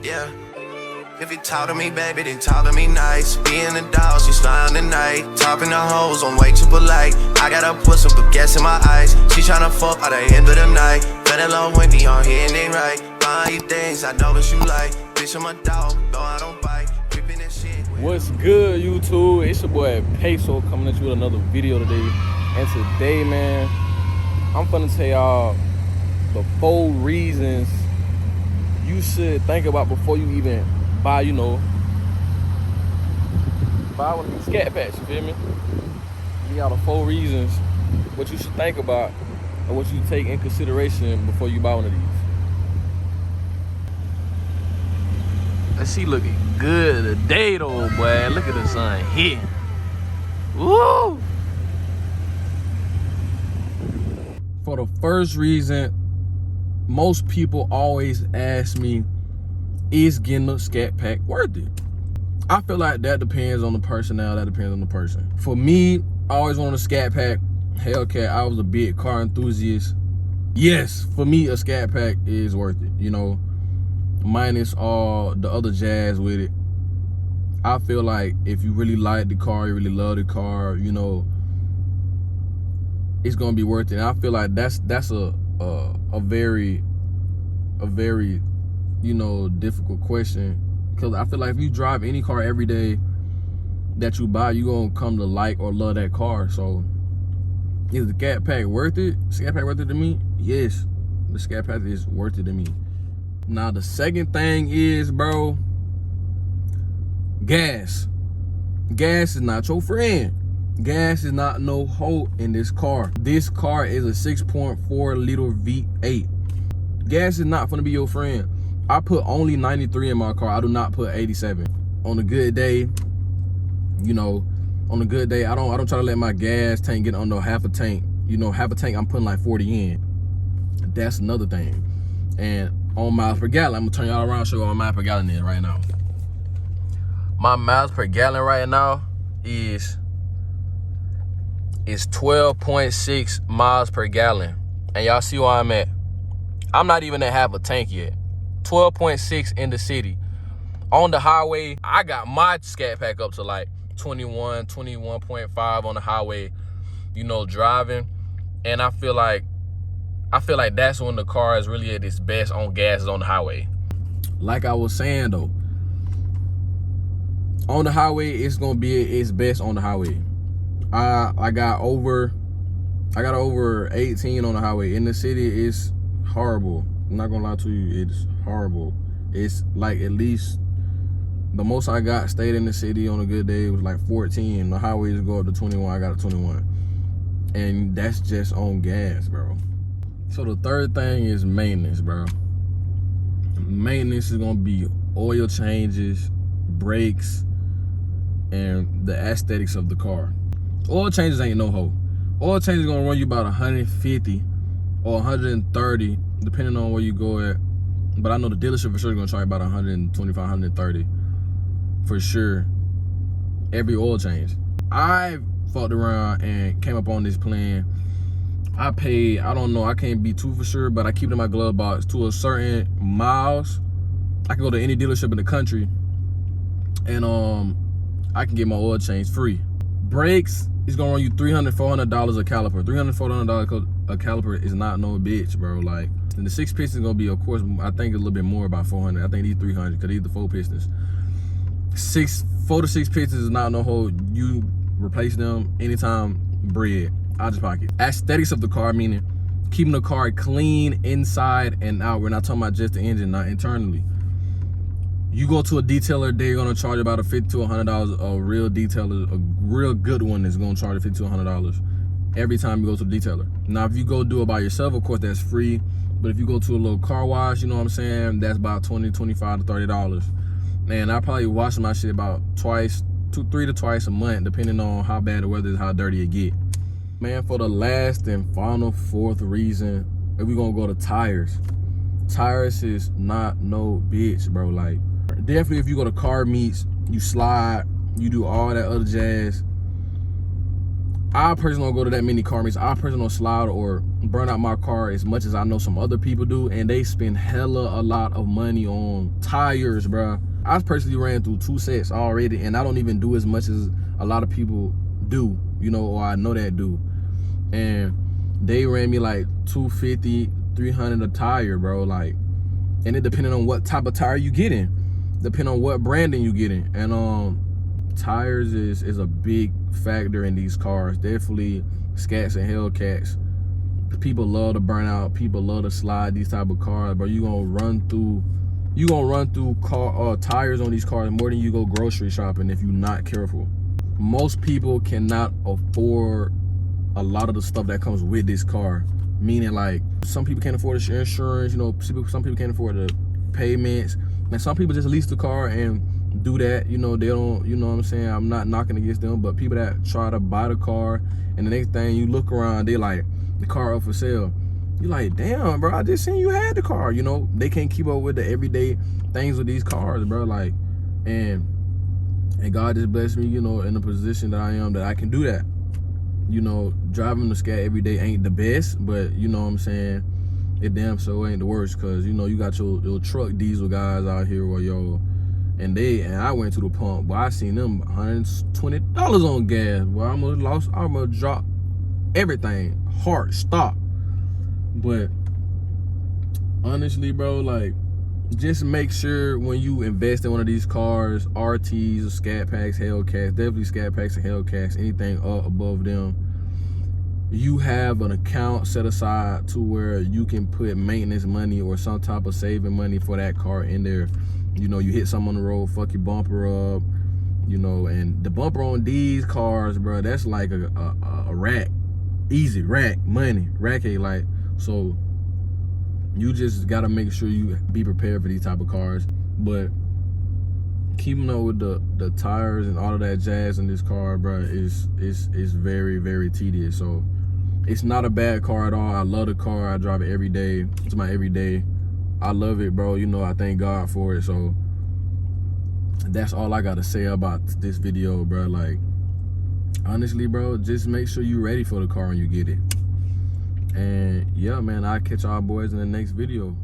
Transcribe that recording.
Yeah. If you talk to me, baby, then talk to me nice. Being a dog, she smiling tonight. Topping the hoes, I'm way too polite. I got to put some good gas in my eyes. She tryna fuck by the end of the night. Fell in love with me, on here and ain't right. Buying you things, I know what you like. Bitch, I'm a dog, no, I don't bite. Creeping that shit. What's good, YouTube? It's your boy Peso coming at you with another video today. And today, man, I'm finna tell y'all the 4 reasons you should think about before you even buy, buy one of these Scat Packs, you feel me? You got the 4 reasons what you should think about or what you take in consideration before you buy one of these. That she looking good today though, boy. Look at the sun here. Woo! For the first reason, most people always ask me, is getting a Scat Pack worth it? I feel like that depends on the personnel, that depends on the person. For me, I always wanted a Scat Pack. Hellcat, I was a big car enthusiast. Yes, for me, a Scat Pack is worth it, minus all the other jazz with it. I feel like if you really like the car, you really love the car, it's gonna be worth it. And I feel like that's a very difficult question, because I feel like if you drive any car every day that you buy, you're gonna come to like or love that car. So is the Scat Pack worth it? Scat Pack worth it to me? Yes, the Scat Pack is worth it to me. Now the second thing is, bro, gas. Gas is not your friend. Gas is not no hoe in this car. This car is a 6.4 liter V8. Gas is not gonna be your friend. I put only 93 in my car. I do not put 87. On a good day, on a good day, I don't try to let my gas tank get under half a tank. Half a tank I'm putting like 40 in. That's another thing. And on miles per gallon, I'm gonna turn y'all around and show you what my miles per gallon is right now. My miles per gallon right now is 12.6 miles per gallon. And y'all see where I'm at. I'm not even at half a tank yet. 12.6 in the city. On the highway, I got my Scat Pack up to like 21.5 on the highway, driving. And I feel like that's when the car is really at its best on gas, is on the highway. Like I was saying though, on the highway, it's gonna be at its best on the highway. I got over 18 on the highway. In the city, it's horrible. I'm not gonna lie to you, it's horrible. It's like at least the most I got stayed in the city on a good day was like 14. The highways go up to 21. I got a 21, and that's just on gas, bro. So the third thing is maintenance, bro. Maintenance is gonna be oil changes, brakes, and the aesthetics of the car. Oil changes ain't no hoe. Oil changes gonna run you about 150 or 130, depending on where you go at. But I know the dealership for sure is gonna charge about 125, 130 for sure. Every oil change. I fucked around and came up on this plan. I paid, I don't know, I can't be too for sure, but I keep it in my glove box. To a certain miles, I can go to any dealership in the country and I can get my oil change free. Brakes is gonna run you $300, $400 a caliper. $300, $400 a caliper is not no bitch, bro. Like, and the 6 pistons gonna be, of course, I think a little bit more, about 400. I think these 300, cause these the 4 pistons. 4 to 6 pistons is not no hoe. You replace them anytime, bread, out your pocket. Aesthetics of the car, meaning keeping the car clean inside and out. We're not talking about just the engine, not internally. You go to a detailer, they're gonna charge you about $50 to $100. A real detailer, a real good one, is gonna charge you $50 to $100 every time you go to the detailer. Now, if you go do it by yourself, of course, that's free. But if you go to a little car wash, you know what I'm saying, that's about $20, $25 to $30. Man, I probably wash my shit about 3 to twice a month, depending on how bad the weather is, how dirty it get. Man, for the last and final 4th reason, we're gonna go to tires. Tires is not no bitch, bro. Like, definitely if you go to car meets, you slide, you do all that other jazz, I personally don't go to that many car meets. I personally don't slide or burn out my car as much as I know some other people do, and they spend hella a lot of money on tires, bro. I personally ran through 2 sets already, and I don't even do as much as a lot of people do, you know, or I know that do. And they ran me like 250, 300 a tire, bro. Like, and it depending on what type of tire you getting, depending on what branding you getting. And tires is a big factor in these cars. Definitely Scats and Hellcats. People love to burn out. People love to slide these type of cars, bro. You gonna run through tires on these cars more than you go grocery shopping if you're not careful. Most people cannot afford a lot of the stuff that comes with this car. Meaning, like, some people can't afford the insurance, you know, some people can't afford the payments, and some people just lease the car and do that, you know. They don't, you know what I'm saying, I'm not knocking against them, but people that try to buy the car and the next thing you look around, they like, the car up for sale. You like, damn, bro, I just seen you had the car, you know. They can't keep up with the everyday things with these cars, bro. Like, and God just blessed me, you know, in the position that I am, that I can do that. You know, driving the Scat every day ain't the best, but you know what I'm saying, it damn so ain't the worst, because you know you got your truck diesel guys out here, or and I went to the pump, but I seen them $120 on gas. Well, I almost dropped everything, hard stop. But honestly, bro, like, just make sure when you invest in one of these cars, RTs or Scat Packs, Hellcats, definitely Scat Packs and Hellcats, anything up above them, you have an account set aside to where you can put maintenance money or some type of saving money for that car in there. You know, you hit something on the road, fuck your bumper up, you know, and the bumper on these cars, bro, that's like a rack, easy rack money, racket, like, so you just gotta make sure you be prepared for these type of cars. But keeping up with the tires and all of that jazz in this car, bro, is very, very tedious. So it's not a bad car at all. I love the car. I drive it every day. It's my everyday. I love it, bro. You know, I thank God for it. So that's all I gotta say about this video, bro. Like, honestly, bro, just make sure you're ready for the car when you get it. And yeah, man, I'll catch y'all boys in the next video.